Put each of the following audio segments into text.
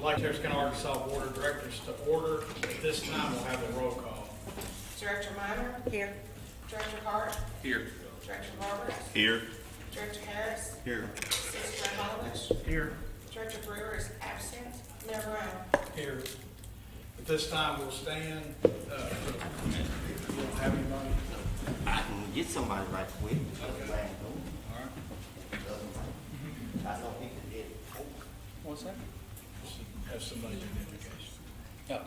Like County Arkansas Board of Directors to order. At this time, we'll have a roll call. Director Minor? Here. Director Hart? Here. Director Roberts? Here. Director Harris? Here. Assistant Holovich? Here. Director Brewer is absent. Mayor Brown? Here. At this time, we'll stand. We don't have anybody. I can get somebody right quick. Okay. All right. I don't think it did. What's that? Have somebody do the invocation. Yeah.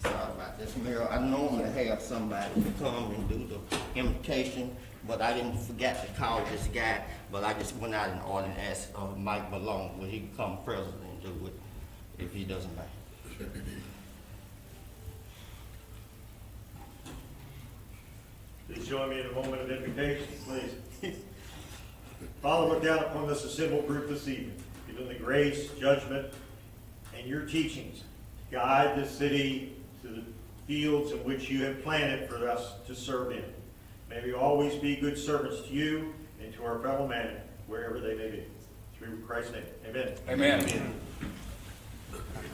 Sorry about this, Mayor. I normally have somebody come and do the invitation, but I didn't forget to call this guy, but I just went out and ordered and asked Mike Malone, would he come present and do it, if he doesn't mind. Please join me in a moment of invocation, please. Father, look down upon this assembled group this evening. Give them the grace, judgment, and your teachings. Guide the city to the fields in which you have planted for us to serve in. May we always be good servants to you and to our fellow man, wherever they may be. Through Christ's name, amen. Amen.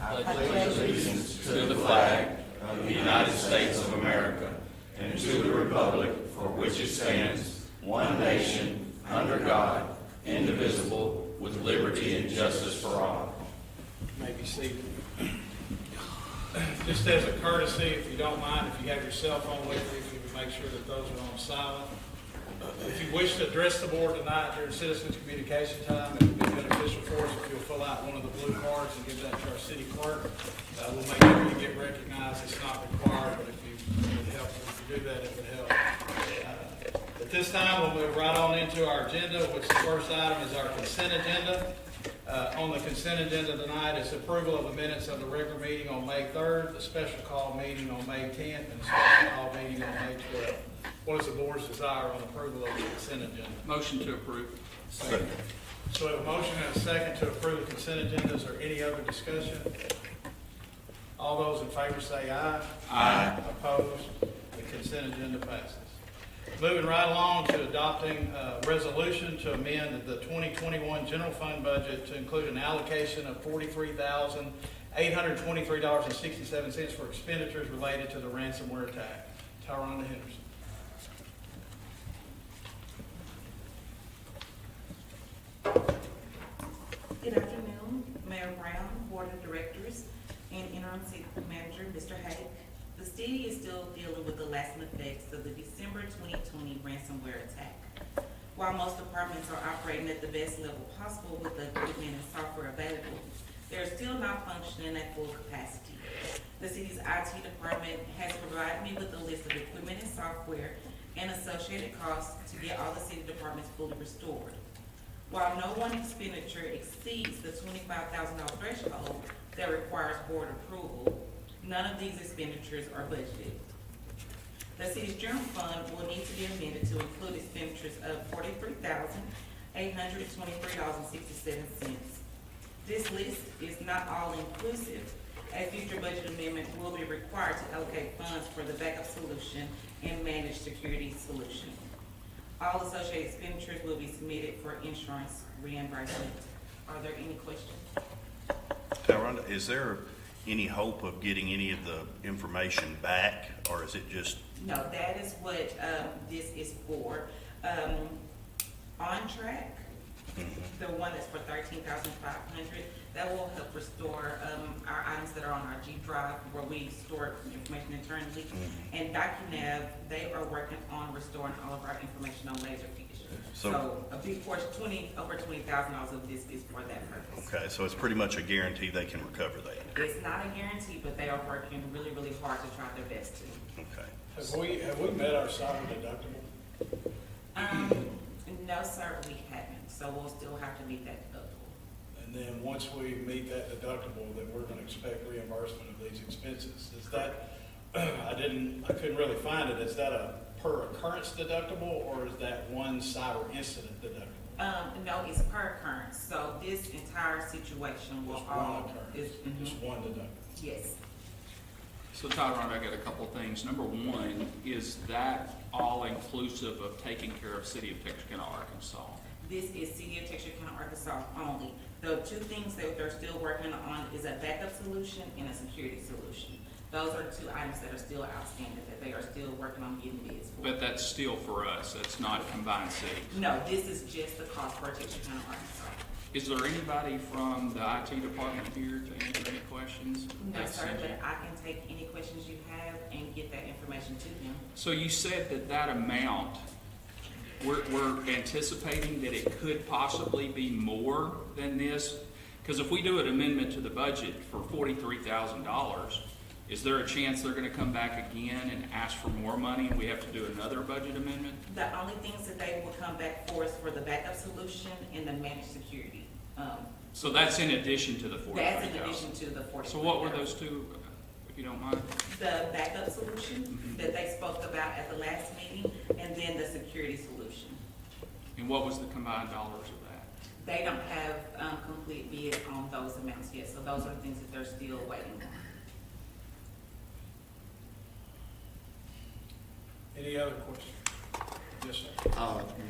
I pledge allegiance To the flag of the United States of America and to the republic for which it stands, one nation, under God, indivisible, with liberty and justice for all. You may be seated. Just as a courtesy, if you don't mind, if you have your cell phone with you, if you would make sure that those are on silent. If you wish to address the board tonight during citizens communication time, it would be beneficial for us if you'll fill out one of the blue cards and give that to our city clerk. We'll make sure you get recognized. It's not required, but if you would help, if you do that, it would help. At this time, we'll move right on into our agenda, which the first item is our consent agenda. On the consent agenda tonight is approval of the minutes of the regular meeting on May 3rd, the special call meeting on May 10th, and the special call meeting on May 12th. What is the board's desire on approval of the consent agenda? Motion to approve. Second. So we have a motion and a second to approve the consent agenda. Is there any other discussion? All those in favor say aye. Aye. Opposed? The consent agenda passes. Moving right along to adopting a resolution to amend the 2021 general fund budget to include an allocation of $43,823.67 for expenditures related to the ransomware attack. Tyrone Henderson. Good afternoon, Mayor Brown, Board of Directors, and Interim City Manager, Mr. Hake. The city is still dealing with the lasting effects of the December 2020 ransomware attack. While most departments are operating at the best level possible with the equipment and software available, they're still not functioning at full capacity. The city's IT department has provided me with a list of equipment and software and associated costs to get all the city departments fully restored. While no one expenditure exceeds the $25,000 threshold that requires board approval, none of these expenditures are budgeted. The city's general fund will need to be amended to include expenditures of $43,823.67. This list is not all inclusive. A future budget amendment will be required to allocate funds for the backup solution and managed security solution. All associated expenditures will be submitted for insurance reimbursement. Are there any questions? Rhonda, is there any hope of getting any of the information back, or is it just? No, that is what this is for. On Track, the one that's for $13,500, that will help restore our items that are on our G Drive where we store information internally. And DocuNav, they are working on restoring all of our information on Laserfish. So a big portion, over $20,000 of this is for that purpose. Okay, so it's pretty much a guarantee they can recover that. It's not a guarantee, but they are working really, really hard to try their best to. Okay. Have we met our cyber deductible? No, sir, we haven't. So we'll still have to meet that deductible. And then once we meet that deductible, then we're gonna expect reimbursement of these expenses. Is that, I couldn't really find it, is that a per occurrence deductible, or is that one cyber incident deductible? No, it's per occurrence, so this entire situation will Just one all, occurrence, is, just one deductible. yes. So Tyrone, I got a couple things. Number one, is that all inclusive of taking care of City of Texarkana, Arkansas? This is City of Texarkana, Arkansas only. The two things that they're still working on is a backup solution and a security solution. Those are two items that are still outstanding, that they are still working on getting bids for. But that's still for us, that's not combined cities. No, this is just the cost for Texarkana, Arkansas. Is there anybody from the IT department here to answer any questions? No, sir, but I can take any questions you have and get that information to them. So you said that that amount, we're anticipating that it could possibly be more than this? Because if we do an amendment to the budget for $43,000, is there a chance they're gonna come back again and ask for more money and we have to do another budget amendment? The only things that they will come back for is for the backup solution and the managed security. So that's in addition to the $43,000? That's in addition to the 40. So what were those two, if you don't mind? The backup solution that they spoke about at the last meeting, and then the security solution. And what was the combined dollars of that? They don't have complete bids on those amounts yet, so those are the things that they're still waiting on. Any other questions? Yes, sir.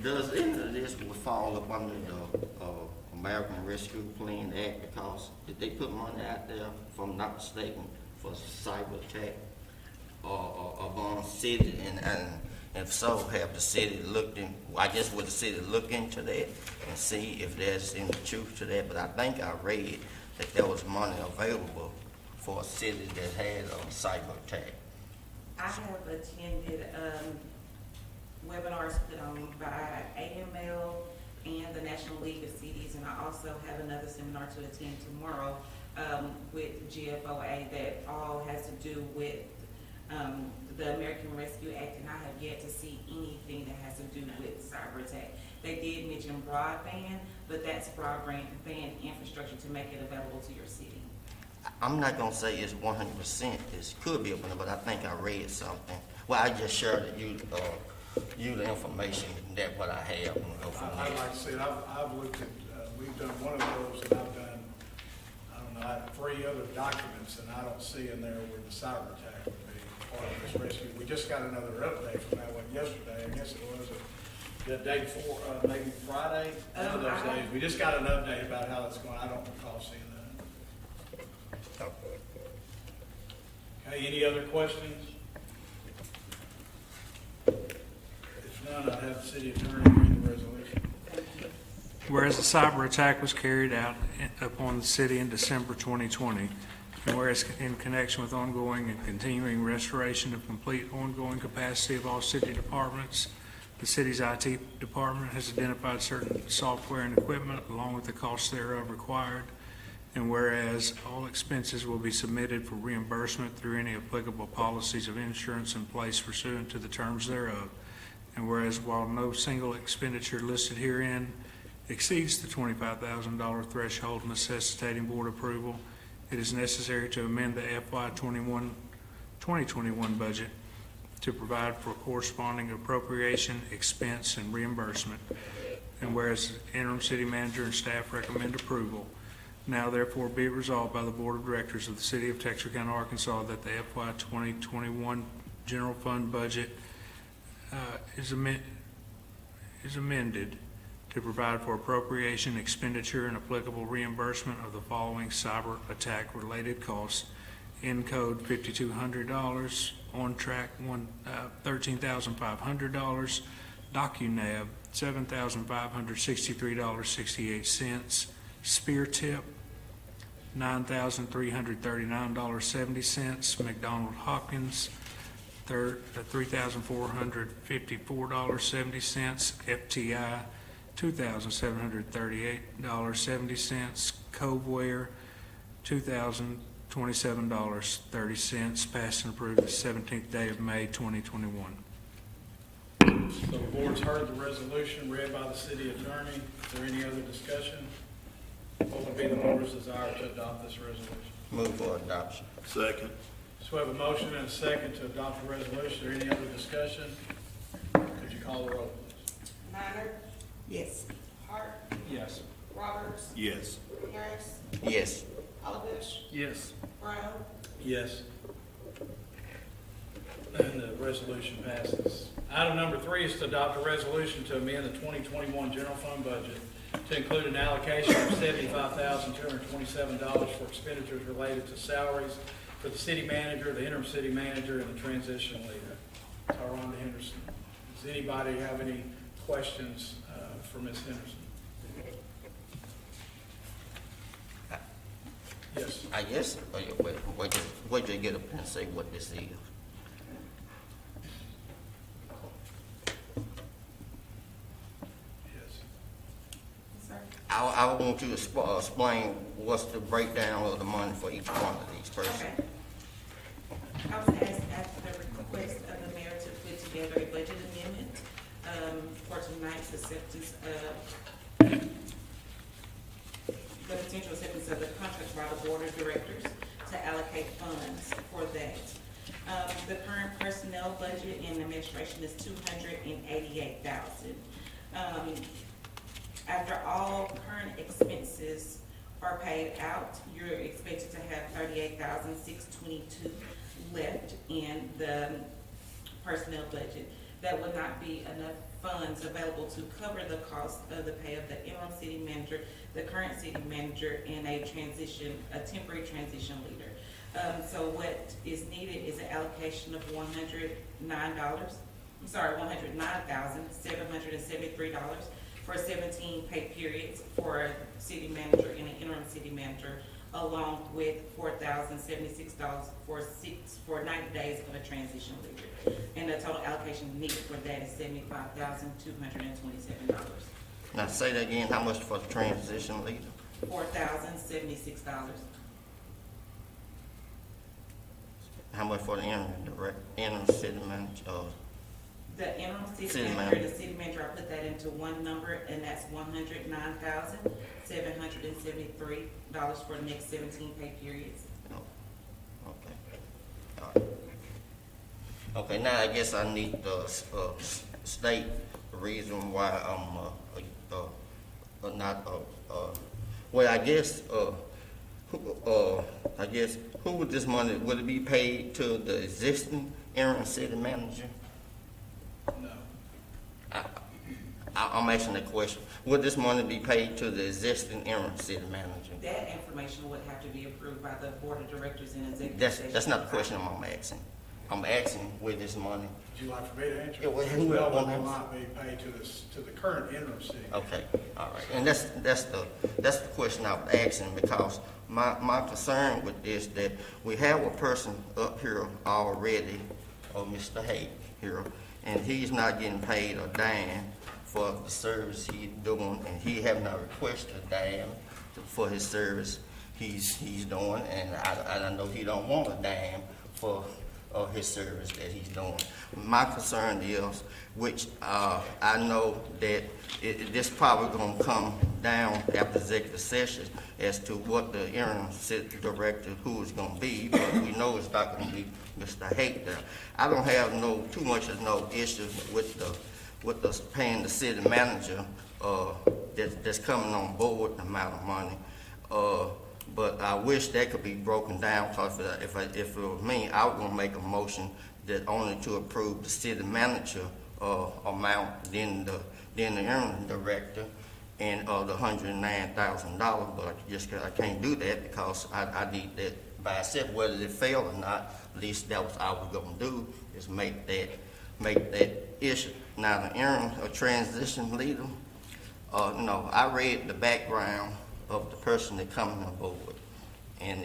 Does any of this will fall up under the, American Rescue Plan Act, because did they put money out there, if I'm not mistaken, for cyber attack upon city, and if so, have the city looked in, I guess would the city look into that and see if there's any truth to that? But I think I read that there was money available for a city that had a cyber attack. I have attended webinars put on by AML and the National League of Cities, and I also have another seminar to attend tomorrow with GFOA that all has to do with the American Rescue Act, and I have yet to see anything that has to do with cyber attack. They did mention broadband, but that's broadband infrastructure to make it available to your city. I'm not gonna say it's 100%, it could be open, but I think I read something. Well, I just shared with you, you the information, that what I have, and go from I'd there. like to see it, I've looked at, we've done one of those, and I've done, I don't know, I have 3 other documents, and I don't see in there where the cyber attack would be part of this rescue. We just got another update from that one yesterday, I guess it was, the day before, maybe Friday, one of those days. We just got an update about how it's going, I don't recall seeing that. Okay, any other questions? If none, I'd have the city attorney read the resolution. Whereas a cyber attack was carried out upon the city in December 2020, and whereas in connection with ongoing and continuing restoration of complete ongoing capacity of all city departments, the city's IT department has identified certain software and equipment along with the costs thereof required, and whereas all expenses will be submitted for reimbursement through any applicable policies of insurance in place pursuant to the terms thereof, and whereas while no single expenditure listed herein exceeds the $25,000 threshold necessitating board approval, it is necessary to amend the FY 2021 budget to provide for corresponding appropriation, expense, and reimbursement. And whereas interim city manager and staff recommend approval, now therefore be it resolved by the Board of Directors of the City of Texarkana, Arkansas, that the FY 2021 general fund budget is amended to provide for appropriation, expenditure, and applicable reimbursement of the following cyber attack related costs: in code $5,200, on track $13,500, DocuNav $7,563.68, Spear Tip $9,339.70, McDonald Hopkins $3,454.70, FTI $2,738.70, Coveware $2,027.30, passed and approved the 17th day of May 2021. So the board's heard the resolution read by the city attorney. Is there any other discussion? What would be the board's desire to adopt this resolution? Move for adoption. Second. So we have a motion and a second to adopt the resolution. Is there any other discussion? call the roll? Minor, Yes. Hart, Yes. Roberts, Yes. Harris, Yes. Hollowbush, Yes. Brown, Yes. And the resolution passes. Item number 3 is to adopt a resolution to amend the 2021 general fund budget to include an allocation of $75,227 for expenditures related to salaries for the city manager, the interim city manager, and the transition leader. Tyrone Henderson. Does anybody have any questions for Ms. Henderson? Yes. I guess, wait till you get up and say what this is. Yes. Sir? I want you to explain what's the breakdown of the money for each one of these persons. Okay. I was asked at the request of the mayor to put together a budget amendment for tonight's acceptance of the potential acceptance of the contract by the board of directors to allocate funds for that. The current personnel budget in administration is $288,000. After all current expenses are paid out, you're expected to have $38,622 left in the personnel budget. That would not be enough funds available to cover the cost of the pay of the interim city manager, the current city manager, and a temporary transition leader. So what is needed is an allocation of $109,773 for 17 pay periods for a city manager and an interim city manager, along with $4,076 for 90 days of a transition leader. And the total allocation needed for that is $75,227. Now say that again, how much for the transition leader? $4,076. How much for the interim city manager? The interim city City manager, manager. the city manager, I put that into one number, and that's $109,773 for the next 17 pay periods. Okay. All right. Okay, now I guess I need to state the reason why I'm not, well, I guess who would this money, would it be paid to the existing interim city manager? No. I'm asking that question. Would this money be paid to the existing interim city manager? That information would have to be approved by the board of directors in executive session. That's not the question I'm asking. I'm asking where this money. Would you like for me to answer? Yeah, well, As who well, else? but it might be paid to the current interim city. Okay, all right. And that's the question I was asking, because my concern with this, that we have a person up here already, Mr. Hay here, and he's not getting paid a dime for the service he's doing, and he have not requested a dime for his service he's doing, and I know he don't want a dime for his service that he's doing. My concern is, which I know that this probably gonna come down after executive session as to what the interim city director who is gonna be, but we know it's not gonna be Mr. Haight there. I don't have too much of no issue with the paying the city manager that's coming on board, the amount of money. But I wish that could be broken down, because if it was me, I was gonna make a motion that only to approve the city manager amount, then the interim director, and the $109,000. But I can't do that, because I need that by itself, whether it fail or not. At least that was all we're gonna do, is make that issue. Now the interim transition leader, no, I read the background of the person that coming on board, and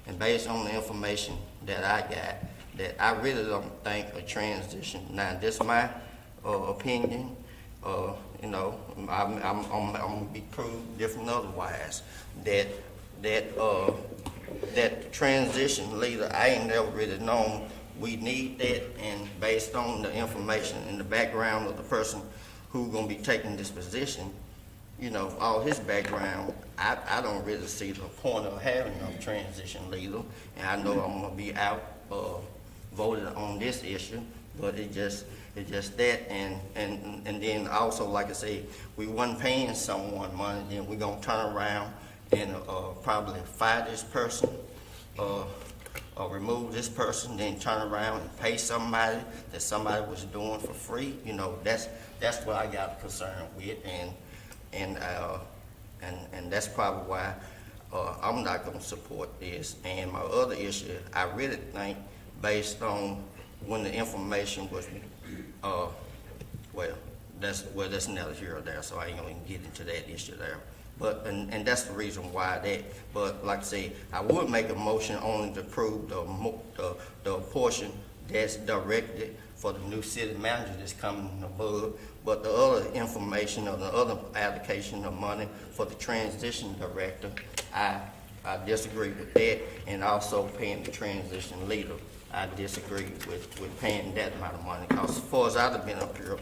and based on the information that I got, that I really don't think a transition. Now this is my opinion. I'm gonna be proved different otherwise. That transition leader, I ain't never really known we need that, and based on the information and the background of the person who's gonna be taking this position, all his background, I don't really see the point of having a transition leader, and I know I'm gonna be out voted on this issue, But it's just that, and then also, like I say, we wasn't paying someone money, then we gonna turn around and, probably fire this person, or remove this person, then turn around and pay somebody that somebody was doing for free. You know, that's what I got concerned with, and that's probably why, I'm not gonna support this. And my other issue, I really think, based on when the information was, that's neither here or there, so I ain't gonna even get into that issue there. But, and that's the reason why that, but like I say, I would make a motion only to approve the portion that's directed for the new city manager that's coming above, but the other information or the other allocation of money for the transition director, I disagree with that, and also paying the transition leader. I disagree with paying that amount of money, because as far as I've been up here,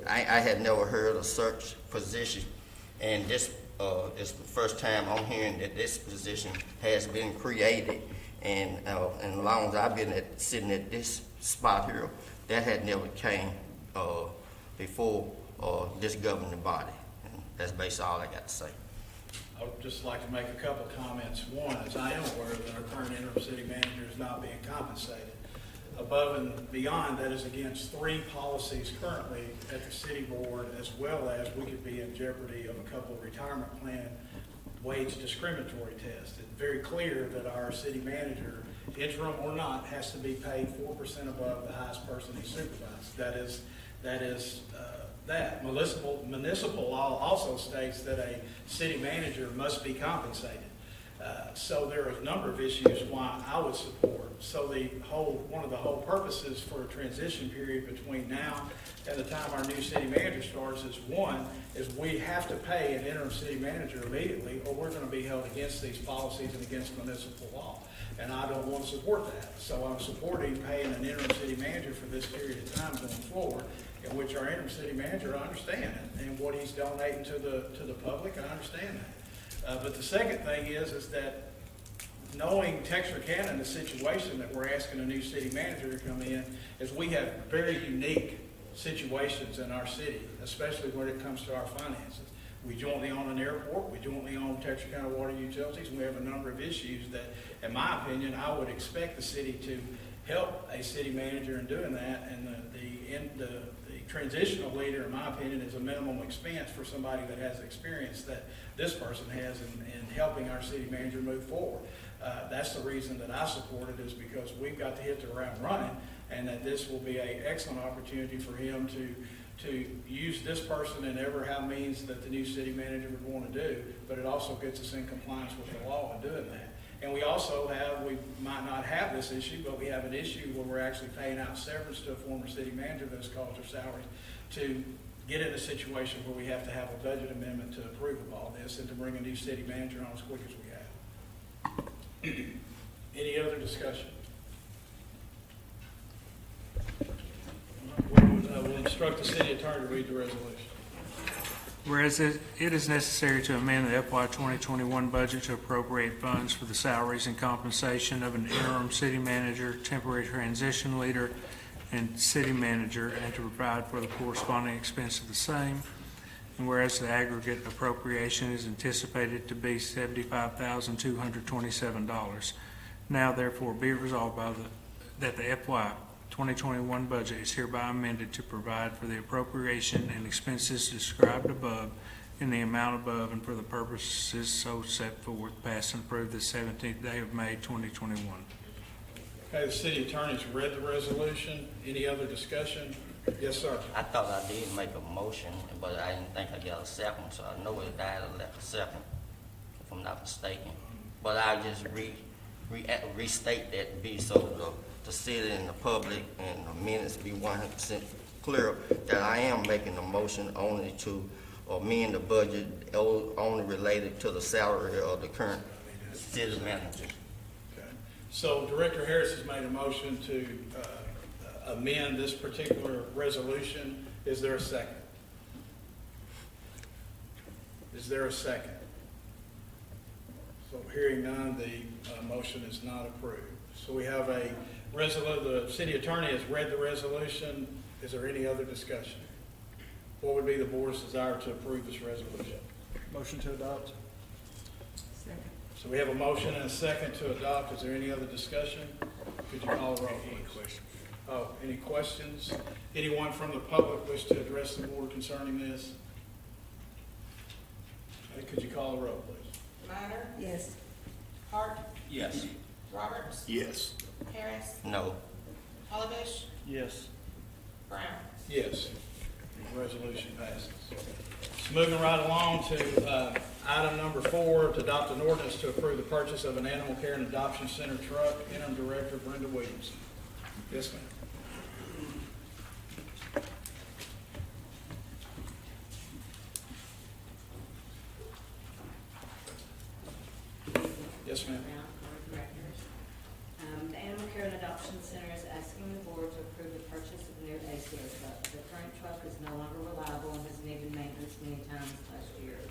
I had never heard of such position, and this is the first time I'm hearing that this position has been created, and as long as I've been sitting at this spot here, that had never came before this governing body. And that's basically all I got to say. I would just like to make a couple of comments. One is I am aware that our current interim city manager is not being compensated. Above and beyond, that is against 3 policies currently at the city board, as well as we could be in jeopardy of a couple of retirement plan wage discriminatory tests. It's very clear that our city manager, interim or not, has to be paid 4% above the highest person he supervises. That is that. Municipal law also states that a city manager must be compensated. So there are a number of issues why I would support. So one of the whole purposes for a transition period between now and the time our new city manager starts is we have to pay an interim city manager immediately, or we're going to be held against these policies and against municipal law. And I don't want to support that. So I'm supporting paying an interim city manager for this period of time going forward, in which our interim city manager, I understand it, and what he's donating to the public, I understand that. But the second thing is that knowing Texarkana and the situation that we're asking a new city manager to come in, is we have very unique situations in our city, especially when it comes to our finances. We jointly own an airport, we jointly own Texarkana Water Utilities, and we have a number of issues that, in my opinion, I would expect the city to help a city manager in doing that, and the transitional leader, in my opinion, is a minimum expense for somebody that has experience that this person has in helping our city manager move forward. That's the reason that I support it, is because we've got to hit the ground running, and that this will be an excellent opportunity for him to use this person in how means that the new city manager would want to do, but it also gets us in compliance with the law in doing that. And we also we might not have this issue, but we have an issue where we're actually paying out severance to a former city manager that's caused their salaries, to get in a situation where we have to have a budget amendment to approve of all this and to bring a new city manager on as quick as we have. Any other discussion? We'll instruct the city attorney to read the resolution. Whereas it is necessary to amend the FY 2021 budget to appropriate funds for the salaries and compensation of an interim city manager, temporary transition leader, and city manager, and to provide for the corresponding expense of the same. And whereas the aggregate appropriation is anticipated to be $75,227. Now therefore be resolved that the FY 2021 budget is hereby amended to provide for the appropriation and expenses described above in the amount above, and for the purposes so set forth, passed and approved the 17th day of May 2021. Okay, the city attorney's read the resolution. Any other discussion? Yes, sir. I thought I did make a motion, but I didn't think I got a second, so I know it died and left a second, if I'm not mistaken. But I'll just restate that to be so the city and the public and the minutes be 100% clear that I am making a motion only to amend the budget only related to the salary of the current city manager. Okay. So Director Harris has made a motion to amend this particular resolution. Is there a second? Is there a second? So hearing none, the motion is not approved. So we have a The city attorney has read the resolution. Is there any other discussion? What would be the board's desire to approve this resolution? Motion to adopt. So we have a motion and a second to adopt. Is there any other discussion? Could you call the roll, please? Oh, any questions? Anyone from the public wish to address the board concerning this? Okay, could you call the roll, please? Minor, Yes. Hart, Yes. Roberts, Yes. Harris, No. Olivish, Yes. Brown. Yes. The resolution passes. So moving right along to item number 4, to adopt an ordinance to approve the purchase of an animal care and adoption center truck. Interim Director Brenda Williams. Yes, ma'am. Yes, ma'am. Brown, Board of Directors. The Animal Care and Adoption Center is asking the board to approve the purchase of a new ACO truck. The current truck is no longer reliable and has needed maintenance many times last year.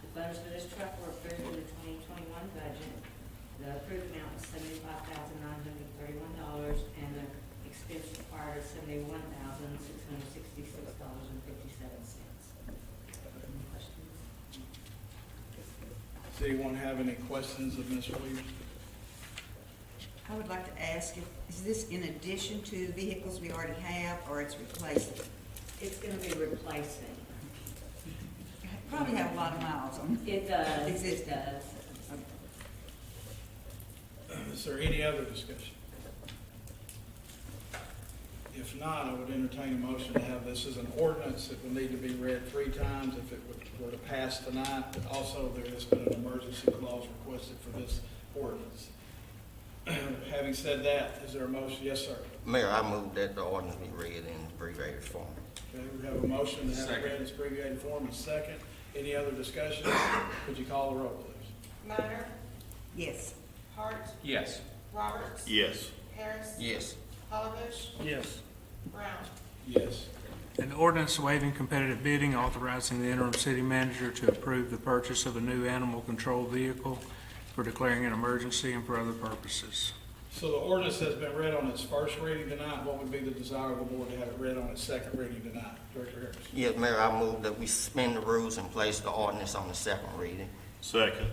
The funds for this truck were approved in the 2021 budget. The approved amount was $75,931, and the expense required is $71,666.57. Any questions? Does anyone have any questions of Ms. Williams? I would like to ask, is this in addition to the vehicles we already have, or it's replacing? It's gonna be replacing. Probably have a lot of miles on It does. Existing. It does. Is there any other discussion? If not, I would entertain a motion to have this as an ordinance. It will need to be read 3 times if it were to pass tonight. But also, there has been an emergency clause requested for this ordinance. Having said that, is there a motion? Yes, sir. Mayor, I move that the ordinance be read in abbreviated form. Okay, we have a motion to have it Second. read in its abbreviated form and second. Any other discussion? Could you call the roll, please? Minor, Yes. Hart, Yes. Roberts, Yes. Harris, Yes. Olivish, Yes. Brown. Yes. An ordinance waiving competitive bidding, authorizing the interim city manager to approve the purchase of a new animal control vehicle for declaring an emergency and for other purposes. So the ordinance has been read on its first reading tonight. What would be the desire of the board to have it read on its second reading tonight? Director Harris. Yes, Mayor, I move that we suspend the rules and place the ordinance on the second reading. Second.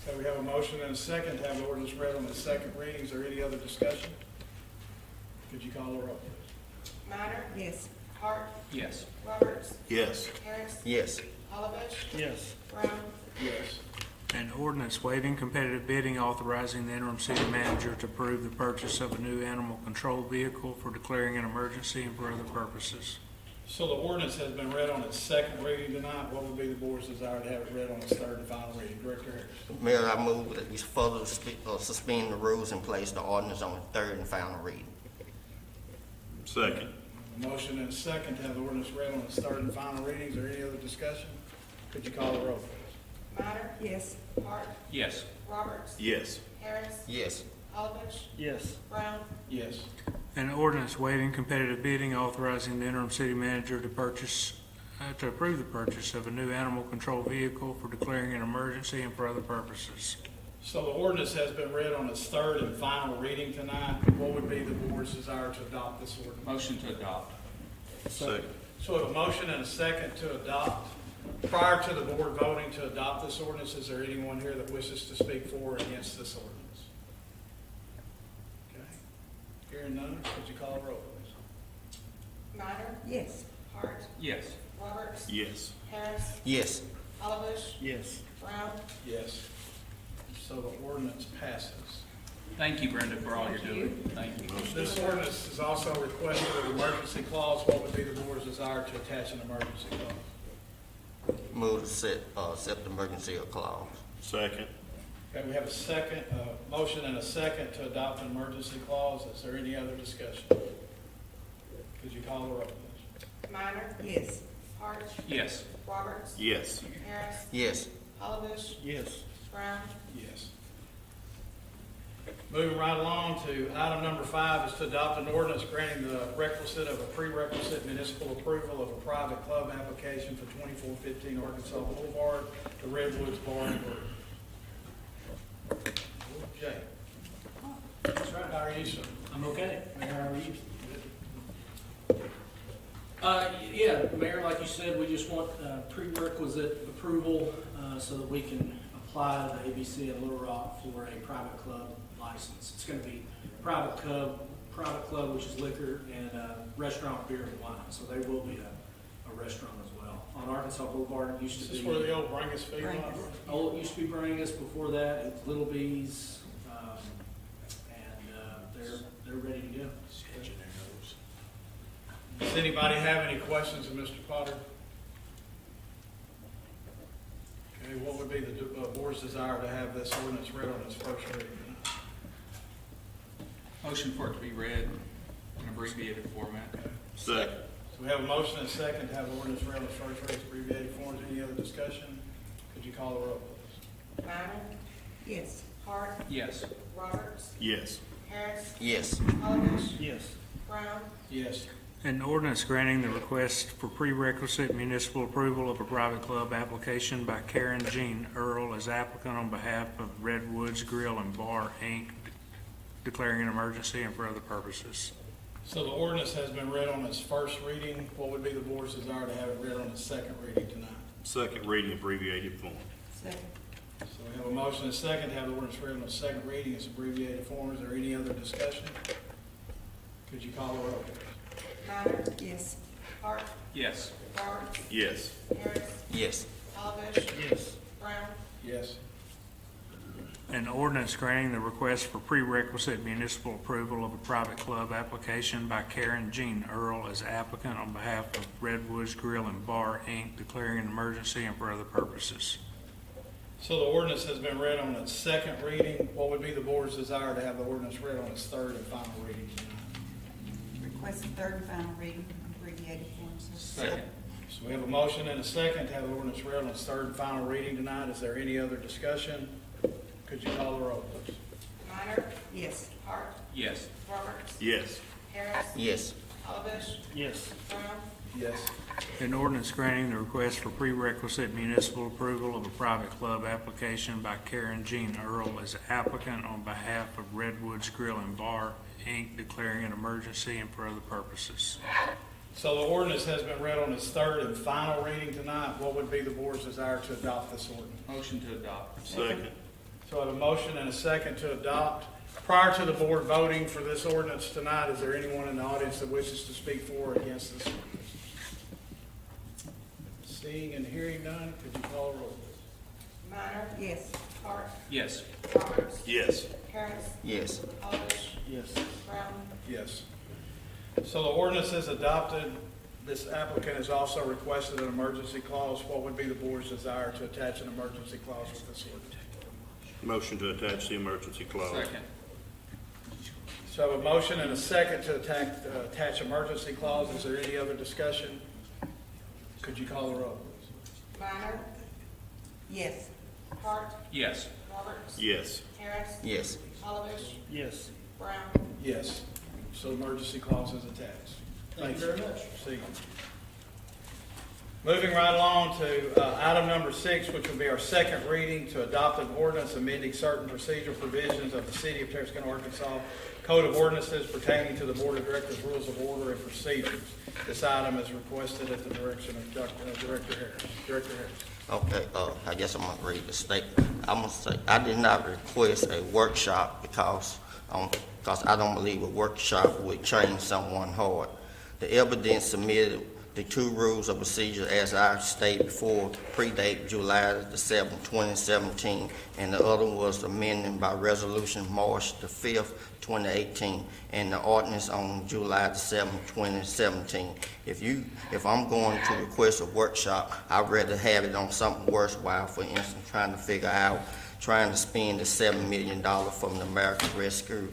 So we have a motion and a second to have the ordinance read on its second reading. Is there any other discussion? Could you call the roll, please? Minor, Yes. Hart, Yes. Roberts, Yes. Harris, Yes. Olivish, Yes. Brown. Yes. An ordinance waiving competitive bidding, authorizing the interim city manager to approve the purchase of a new animal control vehicle for declaring an emergency and for other purposes. So the ordinance has been read on its second reading tonight. What would be the board's desire to have it read on its third and final reading? Director Harris. Mayor, I move that we further suspend the rules and place the ordinance on the third and final reading. Second. A motion and a second to have the ordinance read on its third and final reading. Is there any other discussion? Could you call the roll, please? Minor, Yes. Hart, Yes. Roberts, Yes. Harris, Yes. Olivish, Yes. Brown. Yes. An ordinance waiving competitive bidding, authorizing the interim city manager to approve the purchase of a new animal control vehicle for declaring an emergency and for other purposes. So the ordinance has been read on its third and final reading tonight. What would be the board's desire to adopt this ordinance? Motion to adopt. Second. So we have a motion and a second to adopt. Prior to the board voting to adopt this ordinance, is there anyone here that wishes to speak for or against this ordinance? Okay. Hearing none, could you call the roll, please? Minor, Yes. Hart, Yes. Roberts, Yes. Harris, Yes. Olivish, Yes. Brown. Yes. So the ordinance passes. Thank you, Brenda, for all you're doing. Thank you. This ordinance is also requested an emergency clause. What would be the board's desire to attach an emergency clause? Move to accept the emergency clause. Second. Okay, we have a second, motion and a second to adopt an emergency clause. Is there any other discussion? Could you call the roll, please? Minor, Yes. Hart, Yes. Roberts, Yes. Harris, Yes. Olivish, Yes. Brown. Yes. Moving right along to item number 5 is to adopt an ordinance granting the requisite of a prerequisite municipal approval of a private club application for 2415 Arkansas Boulevard, the Redwoods Bar and Grill. Jay. That's right. how are you, sir? I'm okay. Mayor, how are you? Yeah, Mayor, like you said, we just want prerequisite approval so that we can apply to the ABC in Little Rock for a private club license. It's going to be private club, which is liquor, and restaurant, beer, and wine. So there will be a restaurant as well. On Arkansas Boulevard, it used Is to this be. where the old Brangus feed lot Brangus. was? Oh, it used to be Brangus. Before that, it was Little Bees, and they're ready to go. Does anybody have any questions of Mr. Potter? Okay, what would be the board's desire to have this ordinance read on its first reading? Motion for it to be read in abbreviated format. Second. So we have a motion and a second to have the ordinance read on its first reading, abbreviated forms. Any other discussion? Could you call the roll, please? Minor, Yes. Hart, Yes. Roberts, Yes. Harris, Yes. Olive, Yes. Brown, Yes. An ordinance granting the request for prerequisite municipal approval of a private club application by Karen Jean Earl as applicant on behalf of Redwoods Grill and Bar, Inc., declaring an emergency and for other purposes. So the ordinance has been read on its first reading. What would be the board's desire to have it read on its second reading tonight? Second reading, abbreviated form. Second. So we have a motion and a second to have the ordinance read on its second reading, its abbreviated form. Is there any other discussion? Could you call the roll, please? Minor, Yes. Hart, Yes. Roberts, Yes. Harris, Yes. Olive, Yes. Brown, Yes. An ordinance granting the request for prerequisite municipal approval of a private club application by Karen Jean Earl as applicant on behalf of Redwoods Grill and Bar, Inc., declaring an emergency and for other purposes. So the ordinance has been read on its second reading. What would be the board's desire to have the ordinance read on its third and final reading tonight? Request the third and final reading, abbreviated form, sir. Second. So we have a motion and a second to have the ordinance read on its third and final reading tonight. Is there any other discussion? Could you call the roll, please? Minor, Yes. Hart, Yes. Roberts, Yes. Harris, Yes. Olive, Yes. Brown, Yes. An ordinance granting the request for prerequisite municipal approval of a private club application by Karen Jean Earl as applicant on behalf of Redwoods Grill and Bar, Inc., declaring an emergency and for other purposes. So the ordinance has been read on its third and final reading tonight. What would be the board's desire to adopt this ordinance? Motion to adopt. Second. So I have a motion and a second to adopt. Prior to the board voting for this ordinance tonight, is there anyone in the audience that wishes to speak for or against this ordinance? Seeing and hearing none, could you call the roll, please? Minor, Yes. Hart, Yes. Roberts, Yes. Harris, Yes. Olive, Yes. Brown, Yes. So the ordinance is adopted. This applicant has also requested an emergency clause. What would be the board's desire to attach an emergency clause with this ordinance? Motion to attach the emergency clause. Second. So I have a motion and a second to attach emergency clause. Is there any other discussion? Could you call the roll, please? Minor, Yes. Hart, Yes. Roberts, Yes. Harris, Yes. Olive, Yes. Brown, Yes. So emergency clause is attached. Thank you very much. See you. Moving right along to item number 6, which will be our second reading to adopt an ordinance amending certain procedural provisions of the City of Texarkana, Arkansas Code of Ordinances pertaining to the Board of Directors' Rules of Order and Procedures. This item is requested at the direction of Director Harris. Director Harris. Okay, I guess I'm gonna read the statement. I'm gonna say, I did not request a workshop because I don't believe a workshop would train someone hard. The evidence submitted, the two rules of procedure, as I stated before, predate July the 7th, 2017, and the other was amended by resolution March the 5th, 2018, and the ordinance on July the 7th, 2017. If I'm going to request a workshop, I'd rather have it on something worthwhile. For instance, trying to spend the $7 million from the American Rescue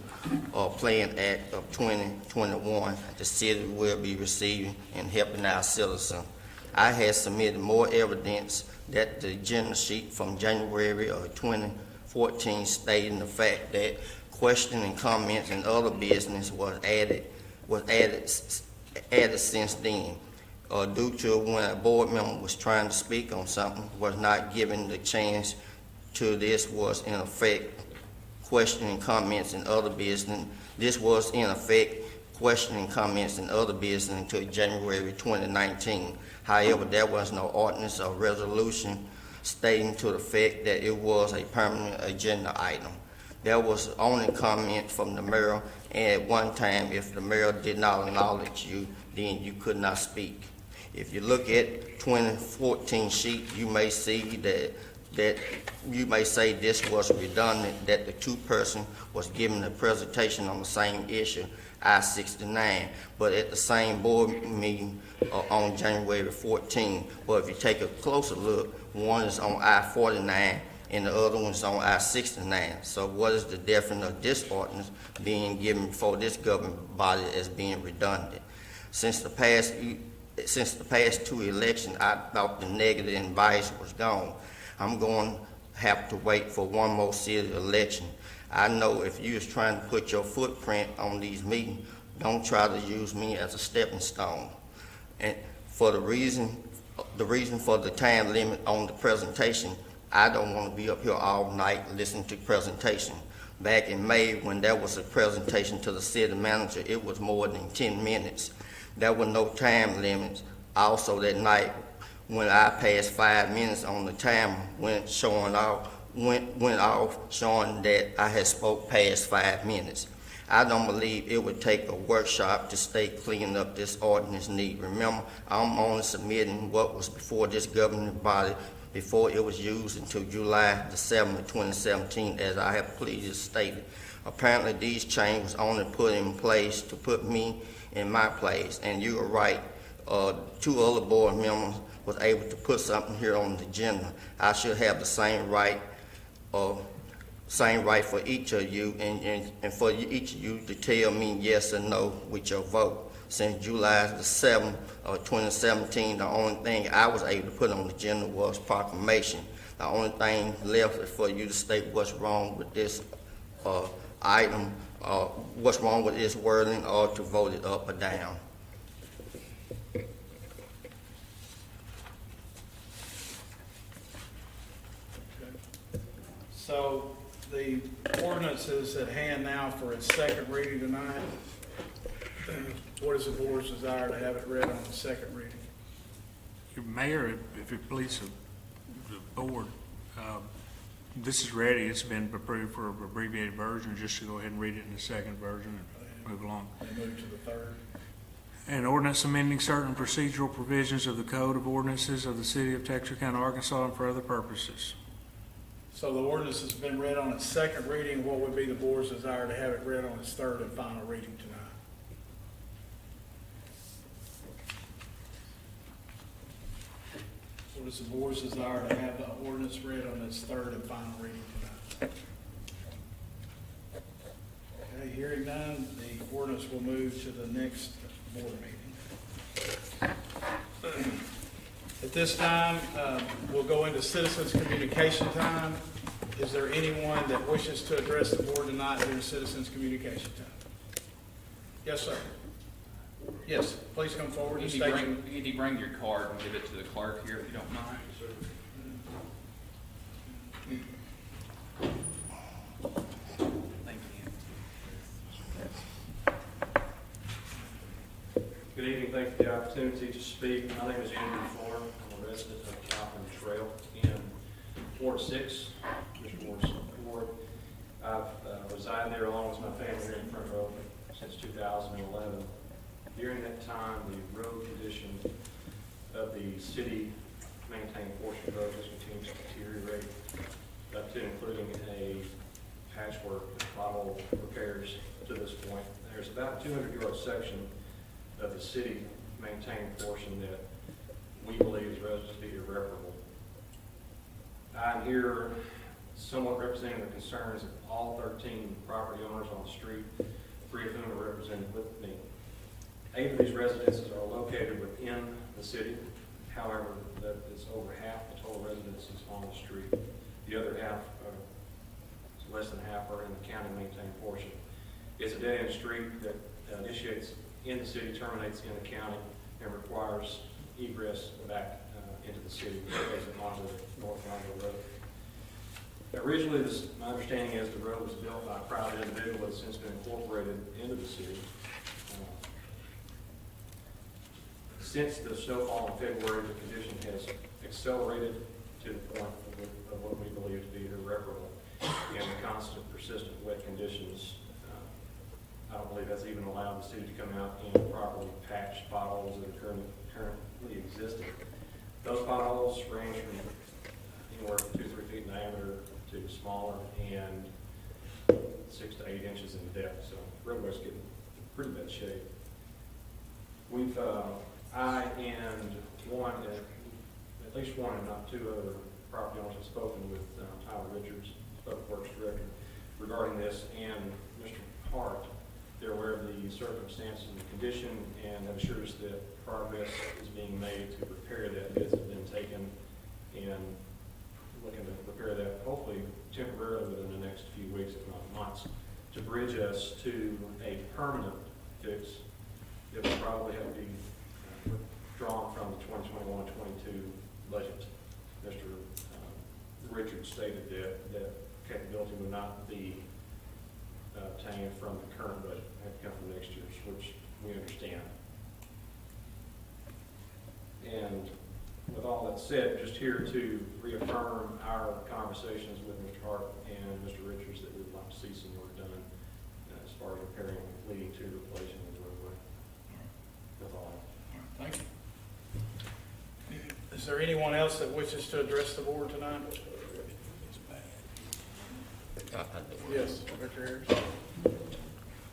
Plan Act of 2021, the city will be receiving and helping our citizens. I had submitted more evidence that the agenda sheet from January of 2014 stating the fact that questions and comments and other business was added since then. Due to when a board member was trying to speak on something, was not given the chance to this was in effect questioning comments and other business. This was in effect questioning comments and other business until January 2019. However, there was no ordinance or resolution stating to the fact that it was a permanent agenda item. There was only comment from the mayor, and at one time, if the mayor did not acknowledge you, then you could not speak. If you look at 2014 sheet, you may see that you may say this was redundant, that the two-person was given a presentation on the same issue, I-69, but at the same board meeting on January 14. But if you take a closer look, one is on I-49 and the other one's on I-69. So what is the difference of this ordinance being given before this government body as being redundant? Since the past 2 elections, I thought the negative and bias was gone. I'm going to have to wait for one more city election. I know if you was trying to put your footprint on these meetings, don't try to use me as a stepping stone. And for the reason for the time limit on the presentation, I don't want to be up here all night listening to presentation. Back in May, when there was a presentation to the city manager, it was more than 10 minutes. There were no time limits. Also that night, when I passed 5 minutes on the timer, went off showing that I had spoke past 5 minutes. I don't believe it would take a workshop to stay cleaning up this ordinance need. Remember, I'm only submitting what was before this governing body before it was used until July the 7th, 2017, as I have previously stated. Apparently, these changes only put in place to put me in my place, and you are right. 2 other board members was able to put something here on the agenda. I should have the same right for each of you, and for each of you to tell me yes or no with your vote. Since July the 7th of 2017, the only thing I was able to put on the agenda was proclamation. The only thing left is for you to state what's wrong with this item, what's wrong with this wording, or to vote it up or down. So the ordinance is at hand now for its second reading tonight. What is the board's desire to have it read on the second reading? Your mayor, if it please the board, this is ready. It's been approved for an abbreviated version, just to go ahead and read it in the second version and move along. And move to the third. An ordinance amending certain procedural provisions of the Code of Ordinances of the City of Texarkana, Arkansas, and for other purposes. So the ordinance has been read on its second reading. What would be the board's desire to have it read on its third and final reading tonight? What is the board's desire to have the ordinance read on its third and final reading tonight? Okay, hearing none, the ordinance will move to the next board meeting. At this time, we'll go into citizens' communication time. Is there anyone that wishes to address the board tonight during citizens' communication time? Yes, sir. Yes, please come forward and state your... You need to bring your card and give it to the clerk here, if you don't mind. Thank you. Good evening, thank you for the opportunity to speak. My name is Andrew Fuller. I'm a resident of Calhoun Trail in Ward 6, Mr. Ward's ward. I've resided there along with my family here in Front Row since 2011. During that time, the road condition of the city maintained portion of the road just continues to deteriorate, up to including a patchwork of pothole repairs to this point. There's about a 200-yard section of the city maintained portion that we believe is relatively irreparable. I'm here somewhat representing the concerns of all 13 property owners on the street, 3 of whom are represented with me. 8 of these residences are located within the city. However, that is over half the total residences on the street. The other half, less than half, are in the county maintained portion. It's a dead-end street that initiates in the city, terminates in the county, and requires egress back into the city as it onto the North Rondo Road. Originally, my understanding is the road was built by a private individual that's since been incorporated into the city. Since the snowfall in February, the condition has accelerated to the point of what we believe to be irreparable. And the constant, persistent wet conditions, I don't believe that's even allowed the city to come out and properly patch potholes that are currently existing. Those potholes range from anywhere from 2 to 3 feet in diameter to smaller and 6 to 8 inches in depth. So the roadway's getting in pretty bad shape. We've, I and at least one and not two other property owners have spoken with Tyler Richards, Public Works Director, regarding this, and Mr. Hart. They're aware of the circumstances and the condition and have assured us that progress is being made to repair that. Bids have been taken and looking to repair that hopefully temporarily within the next few weeks, if not months, to bridge us to a permanent fix that will probably have to be drawn from the 2021-22 budget. Mr. Richards stated that capability would not be obtained from the current budget, it had to come from next year's, which we understand. And with all that said, just here to reaffirm our conversations with Mr. Hart and Mr. Richards that we would like to see some work done as far as repairing, leading to replacing the roadway. That's all. Thank you. Is there anyone else that wishes to address the board tonight? Yes, Director Harris.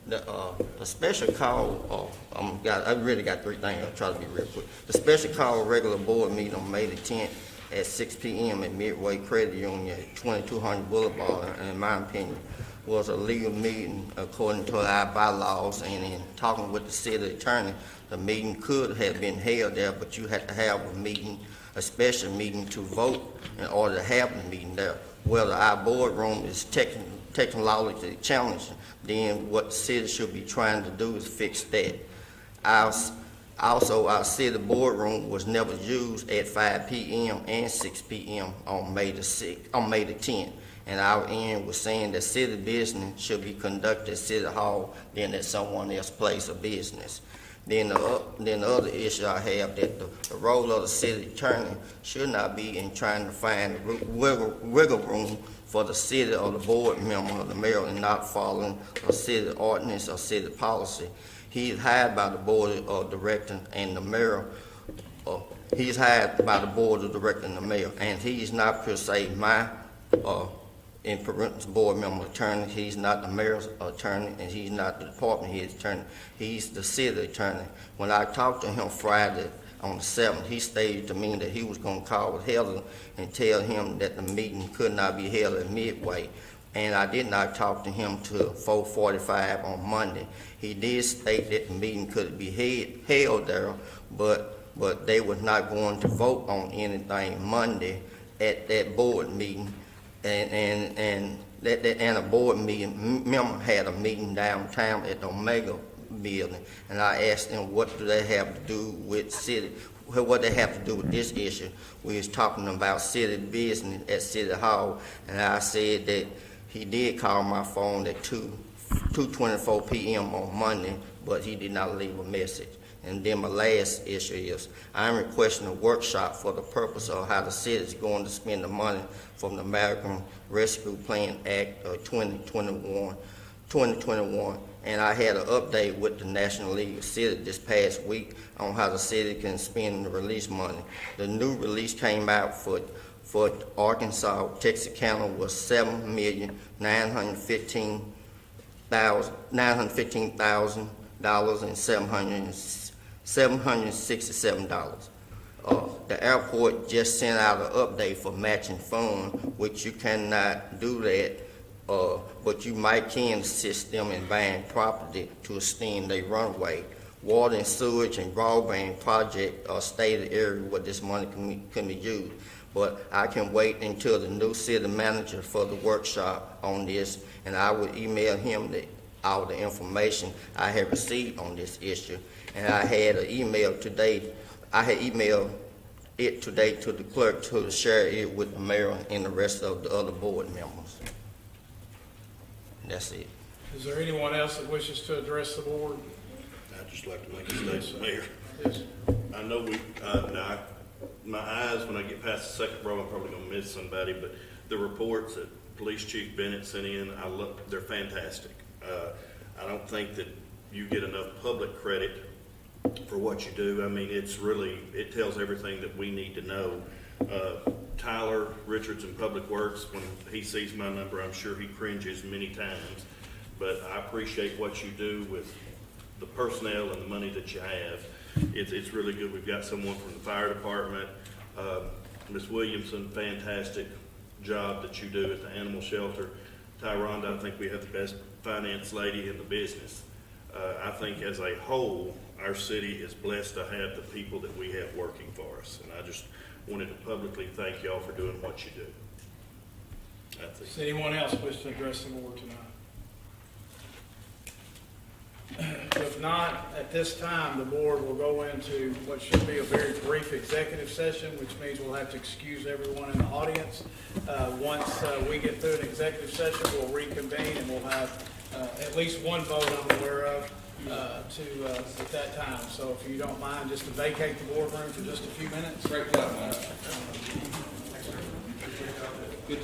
The special call, I really got 3 things, I'll try to be real quick. The special call regular board meeting on May the 10th at 6 p.m. at Midway Credit Union at 2200 Boulevard, in my opinion, was a legal meeting according to our bylaws, and in talking with the city attorney, the meeting could have been held there, but you had to have a special meeting to vote in order to have the meeting there. Whether our boardroom is technologically challenged, then what the city should be trying to do is fix that. Our city boardroom was never used at 5 p.m. and 6 p.m. on May the 10th. And our end was saying that city business should be conducted at City Hall than at someone else's place of business. Then the other issue I have, that the role of the city attorney should not be in trying to find wiggle room for the city or the board member or the mayor and not following a city ordinance or city policy. He is hired by the board of directors and the mayor. He's hired by the board of directors and the mayor, and he is not per se my in parentheses board member attorney. He's not the mayor's attorney, and he's not the department head's attorney. He's the city attorney. When I talked to him Friday on the 7th, he stated to me that he was going to call with Heather and tell him that the meeting could not be held at Midway. And I did not talk to him till 4:45 on Monday. He did state that the meeting could be held there, but they were not going to vote on anything Monday at that board meeting. And a board meeting member had a meeting downtown at the Omega building, and I asked them what do they have to do with city, what they have to do with this issue. We was talking about city business at City Hall, and I said that he did call my phone at 2:24 p.m. on Monday, but he did not leave a message. And then my last issue is I'm requesting a workshop for the purpose of how the city is going to spend the money from the American Rescue Plan Act of 2021. And I had an update with the National League of Cities this past week on how the city can spend the release money. The new release came out for Arkansas, Texas County was $7,915,000 and $767. The airport just sent out an update for matching fund, which you cannot do that, but you can assist them in buying property to extend their runway. Water and sewage and broadband project are stated area where this money can be used. But I can wait until the new city manager for the workshop on this, and I will email him all the information I have received on this issue. And I had an email today. I had emailed it today to the clerk to share it with the mayor and the rest of the other board members. That's it. Is there anyone else that wishes to address the board? I'd just like to make a statement, Mayor. Yes. I know my eyes, when I get past the second row, I'm probably gonna miss somebody, but the reports that Police Chief Bennett sent in, they're fantastic. I don't think that you get enough public credit for what you do. I mean, it tells everything that we need to know. Tyler Richards in Public Works, when he sees my number, I'm sure he cringes many times. But I appreciate what you do with the personnel and the money that you have. It's really good. We've got someone from the fire department, Ms. Williamson, fantastic job that you do at the animal shelter. Tyronda, I think we have the best finance lady in the business. I think as a whole, our city is blessed to have the people that we have working for us. And I just wanted to publicly thank y'all for doing what you do. That's it. Does anyone else wish to address the board tonight? If not, at this time, the board will go into what should be a very brief executive session, which means we'll have to excuse everyone in the audience. Once we get through an executive session, we'll reconvene and we'll have at least one vote I'm aware of at that time. So if you don't mind, just to vacate the boardroom for just a few minutes. Great job, man.